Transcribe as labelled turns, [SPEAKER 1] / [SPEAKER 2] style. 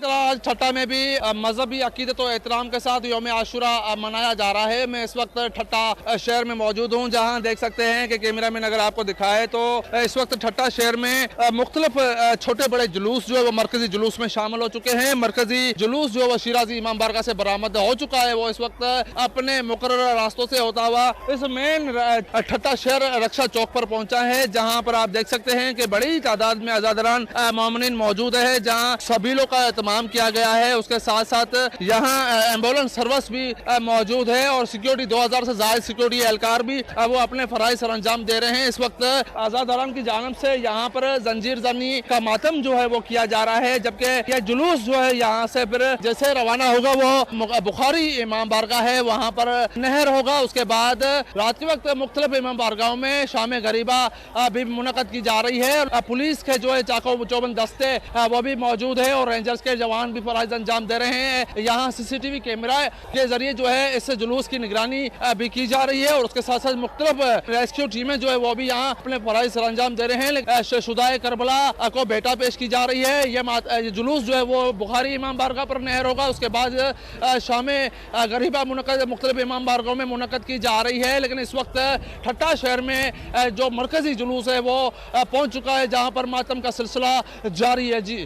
[SPEAKER 1] तरह आज ठट्टा में भी मजहबी अकीदत और एहतराम के साथ यौम आशुरा मनाया जा रहा है। मैं इस वक्त ठट्टा शहर में मौजूद हूँ, जहाँ देख सकते हैं कि कैमरा मैन अगर आपको दिखाए तो इस वक्त ठट्टा शहर में मुख्तलिफ छोटे बड़े जुलूस जो है वो मरकजी जुलूस में शामिल हो चुके हैं। मरकजी जुलूस जो है वो शिराजी इमाम बारगाह से बरामद हो चुका है। वो इस वक्त अपने मुकर्रर रास्तों से होता हुआ इस मेन ठट्टा शहर रक्षा चौक पर पहुंचा है, जहाँ पर आप देख सकते हैं कि बड़ी तादाद में आजादरान मोमिनीन मौजूद है, जहाँ सभीलों का एहतमाम किया गया है। उसके साथ साथ यहाँ एम्बुलेंस सर्विस भी मौजूद है और सिक्योरिटी 2000 से ज्यादा सिक्योरिटी एहलकार भी वो अपने फराइज सर अंजाम दे रहे हैं। इस वक्त आजादारान की जानिब से यहाँ पर जंजीर जनी का मातम जो है वो किया जा रहा है, जबकि यह जुलूस जो है यहाँ से फिर जैसे रवाना होगा वो बुखारी इमाम बारगाह है वहाँ पर नहर होगा। उसके बाद रात के वक्त मुख्तलिफ इमाम बारगाहों में शाम गरीबा भी मुनक़द की जा रही है। पुलिस के जो है चाको चौबंद दस्ते वो भी मौजूद है और रेंजर्स के जवान भी फराइज अंजाम दे रहे हैं। यहाँ CCTV कैमरा के जरिए जो है इस जुलूस की निगरानी भी की जा रही है और उसके साथ साथ मुख्तलिफ रेस्क्यू टीमें जो है वो भी यहाँ अपने फराइज सर अंजाम दे रहे हैं। शुदाए करबला को बेटा पेश की जा रही है। ये जुलूस जो है वो बुखारी इमाम बारगाह पर नहर होगा। उसके बाद शाम गरीबा मुख्तलिफ इमाम बारगाहों में मुनक़द की जा रही है। लेकिन इस वक्त ठट्टा शहर में जो मरकजी जुलूस है वो पहुँच चुका है, जहाँ पर मातम का सिलसिला जारी है। जी।